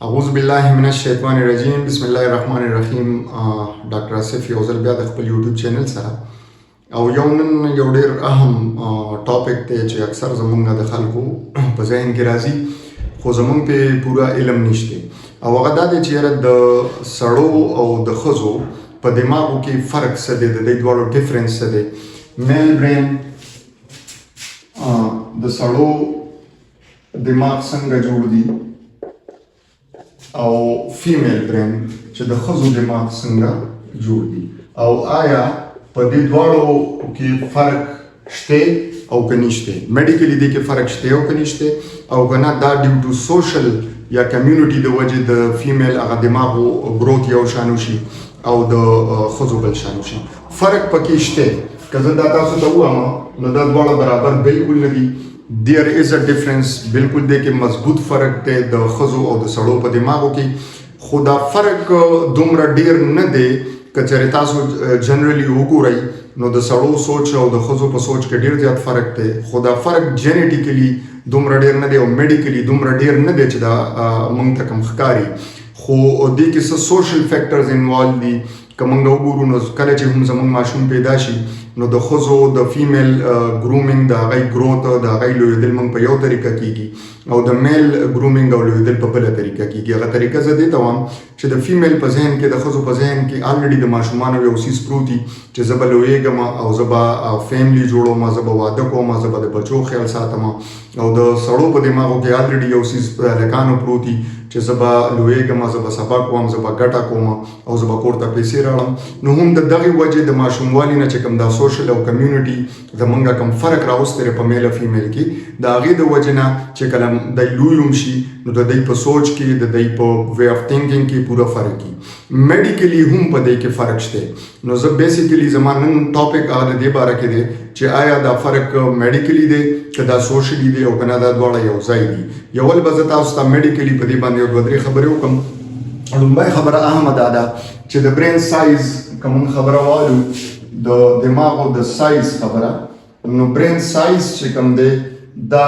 اعوذ بالله من الشیطان الرجیم بسم الله الرحمن الرحیم. ډاکټر اسف یو ځل بیا د خپل یوټیوب چینل سره او یو ډیر اهم ټاپک دی چې اکثر زمونږ د خلکو په ذهن کې راځي خو زمونږ په پورا علم نشته او هغه دا دی چې د سړو او د ښځو په دماغو کې فرق څه دی، د دې دواړو ډیفرنس څه دی. میل برین د سړو دماغ څنګه جوړ دی او فیمیل برین چې د ښځو دماغ څنګه جوړ دي، او آیا په دې دواړو کې فرق شته او که نشته. میډیکلی دې کې فرق شته او که نشته، او که نه دا ډیو ټو سوشل یا کمیونټي د وجې د فیمیل هغه دماغو گروت یو شان شي او د ښځو بل شان شي. فرق پکې شته. که زه دا تاسو ته ووایم نو دا دواړه برابر بالکل نه دي. There is a difference. بالکل دی کې مضبوط فرق دی د ښځو او د سړو په دماغو کې، خو دا فرق دومره ډیر نه دی. که چېرې تاسو جنرالي وګورئ نو د سړو سوچ او د ښځو په سوچ کې ډیر زیات فرق دی، خو دا فرق جینیټیکلی دومره ډیر نه دی او میډیکلی دومره ډیر نه دی چې دا موږ ته کوم ښکاري. خو دې کې څه سوشل فیکټرز انوالو دي. که موږ وګورو نو کله چې هم زموږ ماشوم پیدا شي نو د ښځو د فیمیل ګرومینګ د هغې گروت د هغې لویدل موږ په یو طریقه کیږي او د میل ګرومینګ او لویدل په بله طریقه کیږي. هغه طریقه زه دې ته وایم چې د فیمیل په ذهن کې د ښځو په ذهن کې الریډي د ماشومانو یو څیز پروت وي چې زه به لویږم او زه به فیملی جوړوم، زه به واده کوم، زه به د بچو خیال ساتم. او د سړو په دماغو کې الریډي یو څیز په هلکانو پروت وي چې زه به لویږم، زه به سبق کوم، زه به ګټه کوم او زه به کور ته پیسې راوړم. نو هم د دغې وجې د ماشوموالي نه چې کوم دا سوشل او کمیونټي زمونږ کوم فرق راوستی دی په میل او فیمیل کې، د هغې د وجې نه چې کله دی لوی هم شي نو د دی په سوچ کې د دی په وی آف تھنکینګ کې پوره فرق وي. میډیکلی هم په دی کې فرق شته. نو زه بیسیکلی زما نن ټاپک هغه د دې باره کې دی چې آیا دا فرق میډیکلی دی که دا سوشلی دی او که نه دا دواړه یو ځای دي. یو ول به زه تاسو ته میډیکلی په دې باندې یو دوه درې خبرې وکړم. لومړی خبره اهمه دا ده چې د برین سایز که موږ خبره وایو د دماغو د سایز خبره، نو برین سایز چې کوم دی دا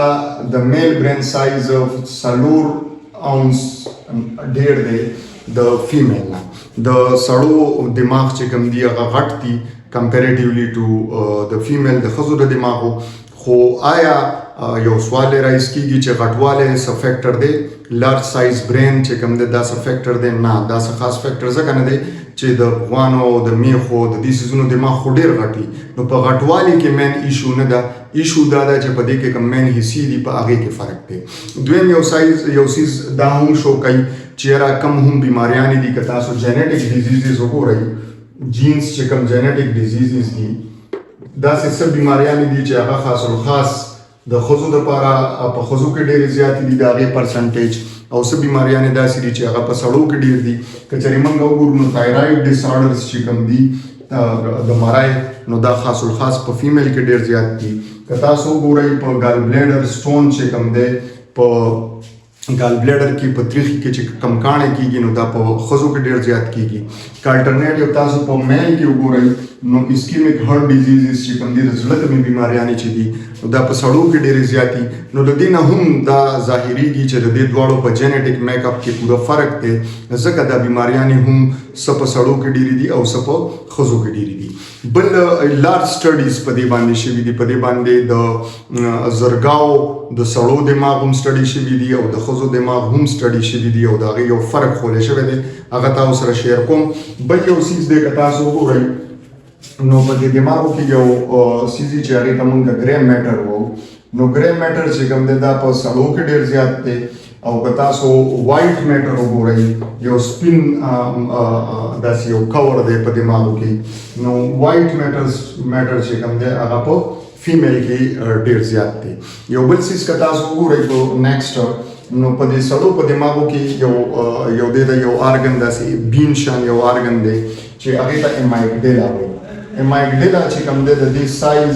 د میل برین سایز 4 اونس ډیر دی د فیمیل نه. د سړو دماغ چې کوم دی هغه غټ دي کمپیریټیولی ټو د فیمیل د ښځو د دماغو. خو آیا یو سوال رایز کیږي چې غټوالی څه فیکټر دی؟ لارج سایز برین چې کوم دی دا څه فیکټر دی؟ نه، دا څه خاص فیکټر ځکه نه دی چې د غوانو او د میخو د دې څیزونو دماغ خو ډېر غټ وي. نو په غټوالي کې مین ایشو نه ده، ایشو دا ده چې په دې کې کوم مین حصې دي په هغې کې فرق دی. دویم یو څیز دا هم شو کوي چې یاره کم هم بیماریانې دي. که تاسو جینیټک ډیزیزز وګورئ، جینز چې کوم جینیټک ډیزیزز دي داسې څه بیماریانې دي چې هغه خاص الخاص د ښځو دپاره په ښځو کې ډېرې زیاتې دي د هغې پرسنټیج، او څه بیماریانې داسې دي چې هغه په سړو کې ډېر دي. که چېرې موږ وګورو نو تایرایډ ډس آرډرز چې کوم دي د مرای نو دا خاص الخاص په فیمیل کې ډېر زیات دي. که تاسو وګورئ په ګال بلیډر سټون چې کوم دی په ګال بلیډر کې په تریخي کې چې کم کاڼې کېږي نو دا په ښځو کې ډېر زیات کېږي. که الټرنیټیو تاسو په میل کې وګورئ نو اسکیمک هارټ ډیزیزز چې کوم دي د زړه کمې بیماریانې چې دي نو دا په سړو کې ډېرې زیاتې. نو د دې نه هم دا ظاهریږي چې د دې دواړو په جینیټک میک اپ کې پوره فرق دی، ځکه دا بیماریانې هم څه په سړو کې ډېرې دي او څه په ښځو کې ډېرې دي. بل لارج سټډیز په دې باندې شوي دي، په دې باندې د زرګاو د سړو دماغ هم سټډي شوي دي او د ښځو دماغ هم سټډي شوي دي او د هغې یو فرق ښولی شوی دی، هغه تاسو سره شیر کوم. بل یو څیز دی که تاسو وګورئ نو په دې دماغو کې یو څیز چې هغې ته مونږ ګرې میټر وو، نو ګرې میټر چې کوم دی دا په سړو کې ډېر زیات دی. او که تاسو وایټ میټر وګورئ یو سپین داسې یو کور دی په دماغو کې، نو وایټ میټر چې کوم دی هغه په فیمیل کې ډېر زیات دی. یو بل څیز که تاسو وګورئ په نیکسټ نو په دې سړو په دماغو کې یو دی د یو آرګن داسې بین شان یو آرګن دی چې هغې ته امیګډیلا وایي. امیګډیلا چې کوم دی د دې سایز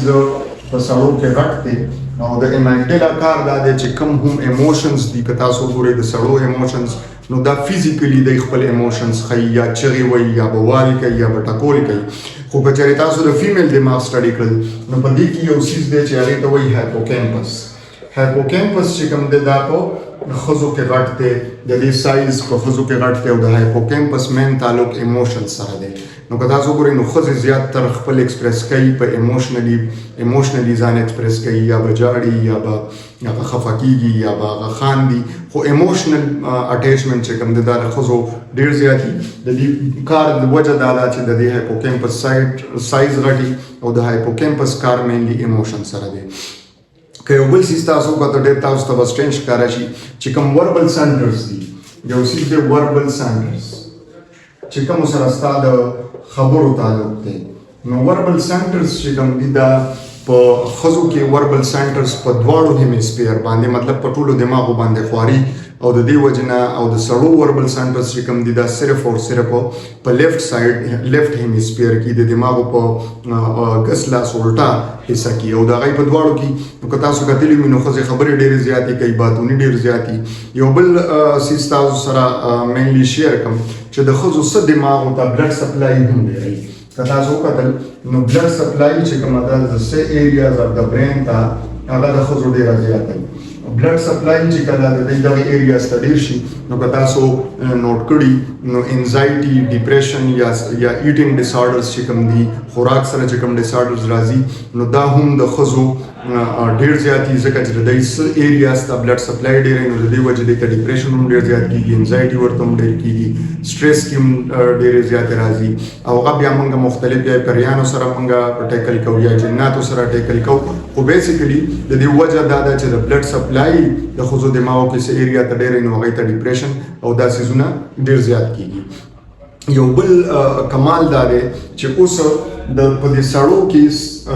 په سړو کې غټ دی او د امیګډیلا کار دا دی چې کوم هم ایموشنز دي که تاسو وګورئ د سړو ایموشنز نو دا فیزیکلی دی خپل ایموشنز ښیي، یا چغې وایي یا به والي کوي یا به ټکول کوي. خو که چېرې تاسو د فیمیل دماغ سټډي کړل نو په دې کې یو څیز دی چې هغې ته وایي هایپوکیمپس. هایپوکیمپس چې کوم دی دا په ښځو کې غټ دی، د دې سایز په ښځو کې غټ دی او د هایپوکیمپس مین تعلق ایموشن سره دی. نو که تاسو وګورئ نو ښځې زیاتتر خپل ایکسپریس کوي په ایموشنلی ځان ایکسپریس کوي، یا به جاړي یا به خفه کېږي یا به هغه خاندي، خو ایموشنل اټیچمنټ چې کوم دی دا د ښځو ډېر زیاتي. د دې کار د وجه دا ده چې د دې هایپوکیمپس سایز غټي او د هایپوکیمپس کار مینلی ایموشن سره دی. که یو بل سیز تاسو وکړه ډېر تاسو ته به سټرینج ښکاره شي چې کوم وربل سنټرز دي، یو سیز دی وربل سنټرز چې کوم سره ستا د خبرو تعلق دی. نو وربل سنټرز چې کوم دي دا په ښځو کې وربل سنټرز په دواړو هیمسفیر باندې مطلب په ټولو دماغو باندې خواري، او د دې وجه نه او د سړو وربل سنټرز چې کوم دي دا صرف او صرف په لیفټ سایډ لیفټ هیمسفیر کې د دماغو په ګس لاس الټا حصہ کې او د هغې په دواړو کې. نو که تاسو کتلي وي نو ښځې خبرې ډېرې زیاتې کوي، باتونې ډېر زیاتې. یو بل سیز تاسو سره مینلی شیر کوم چې د ښځو څه دماغو ته بلډ سپلای هم دی. که تاسو وکتل نو بلډ سپلای چې کومه ده د څه ایریاز اف د برین ته هغه د ښځو ډېره زیاته وي. بلډ سپلای چې کله د دغه ایریاز ته ډېر شي نو که تاسو نوٹ کړي نو انزایټي، ډیپریشن یا ایټینګ ډسارډرز چې کوم دي، خوراک سره چې کوم ډسارډرز راځي نو دا هم د ښځو ډېر زیاتي، ځکه چې د دې څه ایریاز ته بلډ سپلای ډېر نو د دې وجې دې ته ډیپریشن هم ډېر زیات کېږي، انزایټي ورته هم ډېر کېږي، سټرس کې هم ډېرې زیاتې راځي. او هغه بیا موږ مختلف یا پریانو سره موږ ټیکل کوو یا جناتو سره ټیکل کوو. خو بیسیکلی د دې وجه دا ده چې د بلډ سپلای د ښځو دماغو کې څه ایریا ته ډېر نو هغې ته ډیپریشن او دا څیزونه ډېر زیات کېږي. یو بل کمال دا دی چې اوس په دې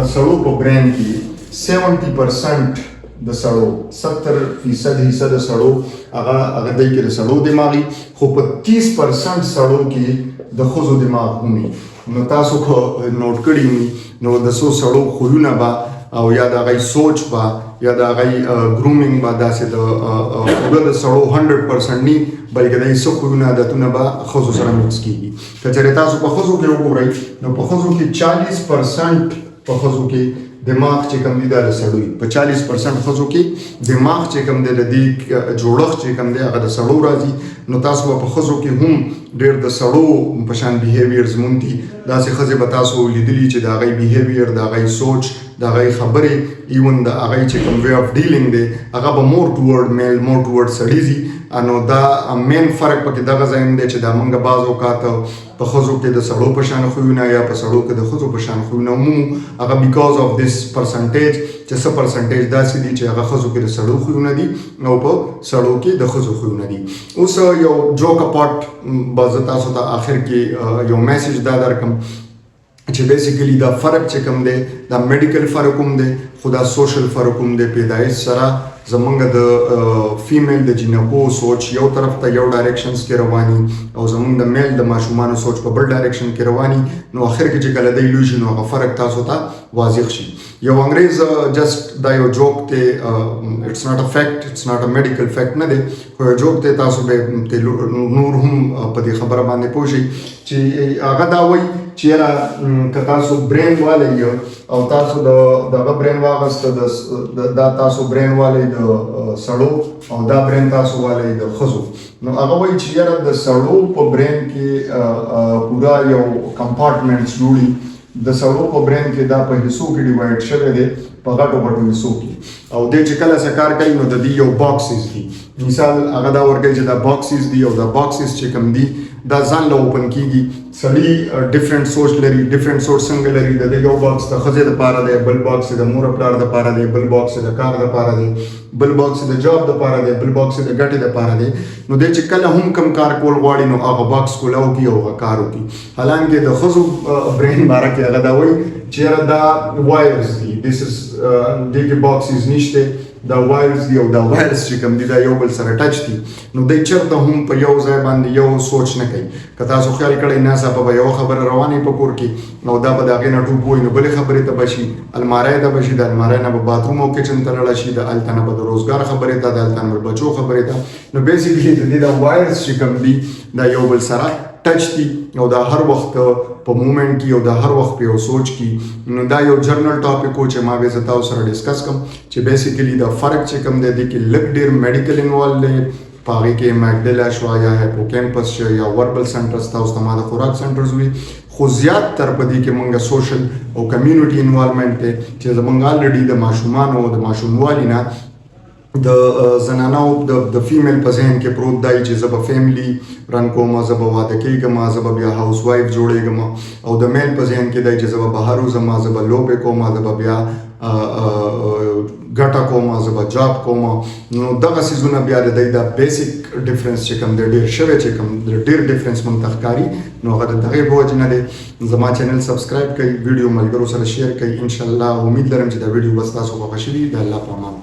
سړو په برین کې 70% د سړو 70% حصہ د سړو هغه دی کې د سړو دماغي، خو په 30% سړو کې د ښځو دماغ ومي. نو تاسو خو نوٹ کړي وي نو د څو سړو خویونه به او یا د هغې سوچ به یا د هغې ګرومینګ به داسې د سړو 100% ني، بلکې د څه خویونه عادتونه به ښځو سره مکس کېږي. که چېرې تاسو په ښځو کې وګورئ نو په ښځو کې 40% په ښځو کې دماغ چې کوم دی دا د سړو وي. په 40% ښځو کې دماغ چې کوم دی د دې جوړښت چې کوم دی هغه د سړو راځي. نو تاسو په ښځو کې هم ډېر د سړو په شان بیهیویرز مونږ دي. داسې ښځې به تاسو لیدلي چې د هغې بیهیویر، د هغې سوچ، د هغې خبرې، ایون د هغې چې کوم وے اف ډیلینګ دی هغه به مور ټورډ میل، مور ټورډ سړي ځي. نو دا مین فرق پکې دغه ځای دی چې دا موږ بعض اوقات په ښځو کې د سړو په شان خویونه یا په سړو کې د ښځو په شان خویونه ومومو. هغه بیکاز اف دس پرسنټیج چې څه پرسنټیج داسې دي چې هغه ښځو کې د سړو خویونه دي او په سړو کې د ښځو خویونه دي. اوس یو جوک اپارټ به زه تاسو ته آخر کې یو میسیج دا درکړم چې بیسیکلی دا فرق چې کوم دی دا میډیکل فرق هم دی، خو دا سوشل فرق هم دی. پیدایش سره زمونږ د فیمیل د جینکو سوچ یو طرف ته یو ډایرکشنز کې رواني او زمونږ د میل د ماشومانو سوچ په بل ډایرکشن کې رواني. نو آخر کې چې کله دی لوی شي نو هغه فرق تاسو ته واضح شي. یو انګریز جسټ دا یو جوک دی، اټس ناٹ ا فیکٹ، اټس ناٹ ا میډیکل فیکٹ نه دی، خو یو جوک دی. تاسو به نور هم په دې خبره باندې پوه شئ چې هغه دا وایي چې یاره که تاسو برین والی او تاسو دغه برین واغسته دا تاسو برین والی د سړو او دا برین تاسو والی د ښځو، نو هغه وایي چې یاره د سړو په برین کې پورا یو کمپارټمنټس جوړي، د سړو په برین کې دا په حصو کې ډیوایډ شوی دی په غټو غټو حصو کې، او دی چې کله څه کار کوي نو د دې یو باکسز دي. مثال هغه دا ورکوي چې دا باکسز دي او دا باکسز چې کوم دي دا ځان له اوپن کېږي. سړي ډفرنټ سوچ لري، ډفرنټ سوچ څنګه لري، د دې یو باکس د ښځې دپاره دی، بل باکس د مور پلار دپاره دی، بل باکس د کار دپاره دی، بل باکس د جاب دپاره دی، بل باکس د ګټې دپاره دی. نو دی چې کله هم کم کار کول غواړي نو هغه باکس کولاو کړي او هغه کار وکړي. حالانکې د ښځو برین باره کې هغه دا وایي چې یاره دا وایرز دي، دې کې باکسز نشته، دا وایرز دي او دا وایرز چې کوم دي دا یو بل سره ټچ دي. نو دی چېرته هم په یو ځای باندې یو سوچ نه کوي. که تاسو خیال کړئ ناڅاپه به یوه خبره روانې په کور کې او دا به د هغې نه ټوپ ووایي نو بلې خبرې ته به شي، الماری ته به شي، د الماری نه به باتروم او کچن ته لاړه شي، د هلته نه به د روزګار خبرې ته، د هلته نه به بچو خبرې ته. نو بیسیکلي د دې دا وایرز چې کوم دي دا یو بل سره ټچ دي او دا هر وخت په مومنټ کې او دا هر وخت په یو سوچ کې. نو دا یو جرنل ټاپک و چې ما به زه تاسو سره ډسکس کوم چې بیسیکلی دا فرق چې کوم دی د کې لږ ډېر میډیکل انوالو دی په هغې کې میګډلا شوه یا هیپوکیمپس شو یا وربل سنټرز تاسو ته ما د خوراک سنټرز وي، خو زیات تر په دې کې مونږ سوشل او کمیونټي انوالومنټ دی چې زمونږ الریډي د ماشومانو او د ماشوموالي نه د زنانو د فیمیل په ذهن کې پروت دی چې زه به فیملی رن کوم، زه به واده کېږم، زه به بیا هاوس وایف جوړېږم، او د میل په ذهن کې دی چې زه به بهر وځم، زه به لوبې کوم، زه به بیا ګټه کوم، زه به جاب کوم. نو دغه څیزونه بیا د دی دا بیسیک ډفرنس چې کوم دی ډېر شوی چې کوم ډېر ډفرنس مونږ ته ښکاري، نو هغه د دغې په وجې نه دی. زما چینل سبسکرایب کړئ، ویډیو ملګرو سره شیر کړئ. انشاءالله امید لرم چې دا ویډیو به ستاسو خوښه شوي. د الله په امان.